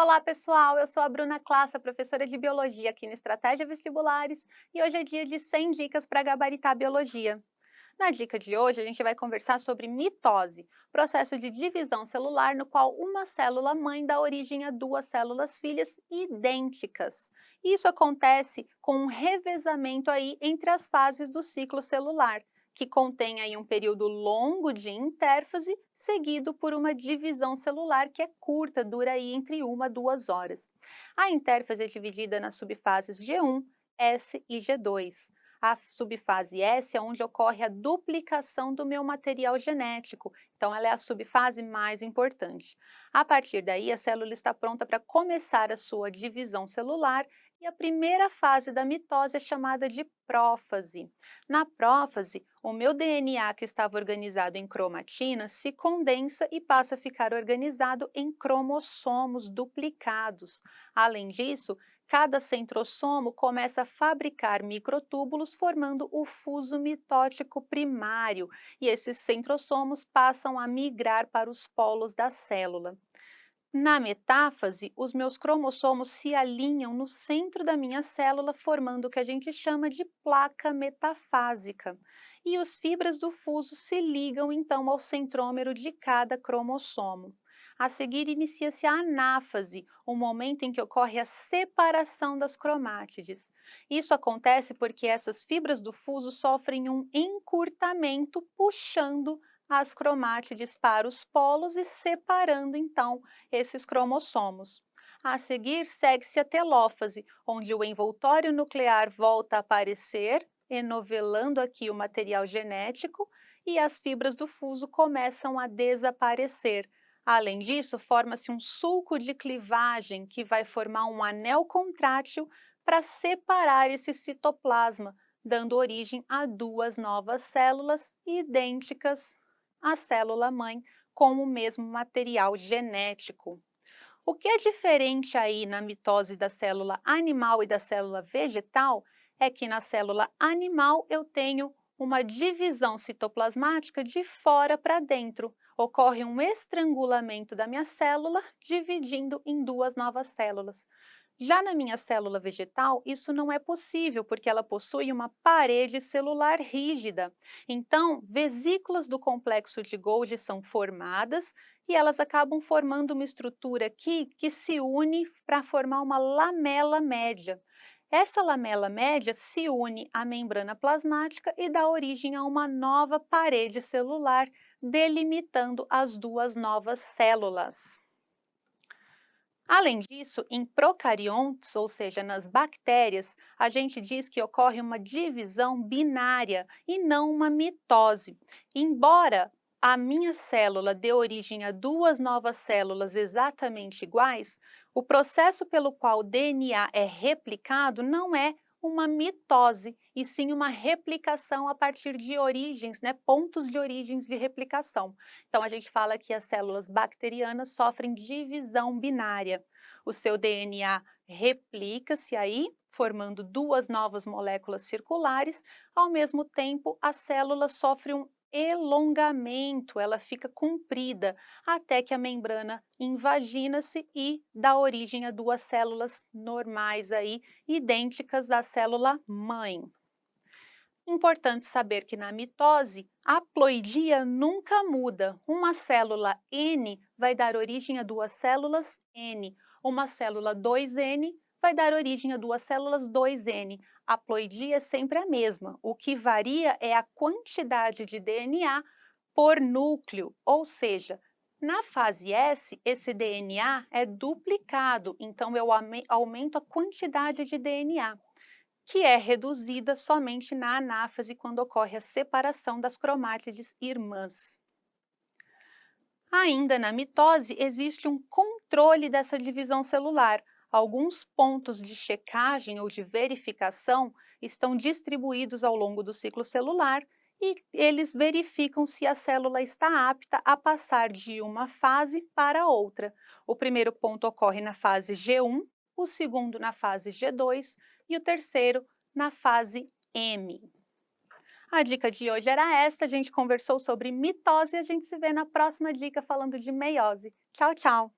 Olá, pessoal! Eu sou a Bruna Classa, professora de Biologia aqui no Estratégia Vestibulares, e hoje é dia de 100 dicas para gabaritar a biologia. Na dica de hoje, a gente vai conversar sobre mitose, processo de divisão celular no qual uma célula-mãe dá origem a duas células filhas idênticas. Isso acontece com um revezamento aí entre as fases do ciclo celular, que contém aí um período longo de intérfase, seguido por uma divisão celular que é curta, dura aí entre 1 a 2 horas. A intérfase é dividida nas subfases G1, S e G2. A subfase S é onde ocorre a duplicação do meu material genético, então ela é a subfase mais importante. A partir daí, a célula está pronta para começar a sua divisão celular e a primeira fase da mitose é chamada de prófase. Na prófase, o meu DNA que estava organizado em cromatina se condensa e passa a ficar organizado em cromossomos duplicados. Além disso, cada centrossomo começa a fabricar microtúbulos formando o fuso mitótico primário, e esses centrossomos passam a migrar para os polos da célula. Na metáfase, os meus cromossomos se alinham no centro da minha célula, formando o que a gente chama de placa metafásica. E as fibras do fuso se ligam então ao centrômero de cada cromossomo. A seguir, inicia-se a anáfase, o momento em que ocorre a separação das cromátides. Isso acontece porque essas fibras do fuso sofrem um encurtamento, puxando as cromátides para os polos e separando então esses cromossomos. A seguir, segue-se a telófase, onde o envoltório nuclear volta a aparecer, enovelando aqui o material genético, e as fibras do fuso começam a desaparecer. Além disso, forma-se um sulco de clivagem que vai formar um anel contrátil para separar esse citoplasma, dando origem a duas novas células idênticas à célula-mãe com o mesmo material genético. O que é diferente aí na mitose da célula animal e da célula vegetal é que na célula animal eu tenho uma divisão citoplasmática de fora para dentro. Ocorre um estrangulamento da minha célula, dividindo em duas novas células. Já na minha célula vegetal, isso não é possível, porque ela possui uma parede celular rígida. Então, vesículas do complexo de Golgi são formadas e elas acabam formando uma estrutura aqui que se une para formar uma lamela média. Essa lamela média se une à membrana plasmática e dá origem a uma nova parede celular, delimitando as duas novas células. Além disso, em procariontes, ou seja, nas bactérias, a gente diz que ocorre uma divisão binária e não uma mitose. Embora a minha célula dê origem a duas novas células exatamente iguais, o processo pelo qual o DNA é replicado não é uma mitose, e sim uma replicação a partir de origens, pontos de origens de replicação. Então, a gente fala que as células bacterianas sofrem divisão binária. O seu DNA replica-se aí, formando duas novas moléculas circulares, ao mesmo tempo a célula sofre um elongamento, ela fica comprida, até que a membrana invagina-se e dá origem a duas células normais aí, idênticas à célula mãe. Importante saber que na mitose, a ploidia nunca muda. Uma célula N vai dar origem a duas células N. Uma célula 2N vai dar origem a duas células 2N. A ploidia é sempre a mesma. O que varia é a quantidade de DNA por núcleo, ou seja, na fase S, esse DNA é duplicado, então eu aumento a quantidade de DNA, que é reduzida somente na anáfase quando ocorre a separação das cromátides irmãs. Ainda na mitose, existe um controle dessa divisão celular. Alguns pontos de checagem ou de verificação estão distribuídos ao longo do ciclo celular e eles verificam se a célula está apta a passar de uma fase para outra. O primeiro ponto ocorre na fase G1, o segundo na fase G2 e o terceiro na fase M. A dica de hoje era essa, a gente conversou sobre mitose e a gente se vê na próxima dica falando de meiose. Tchau, tchau!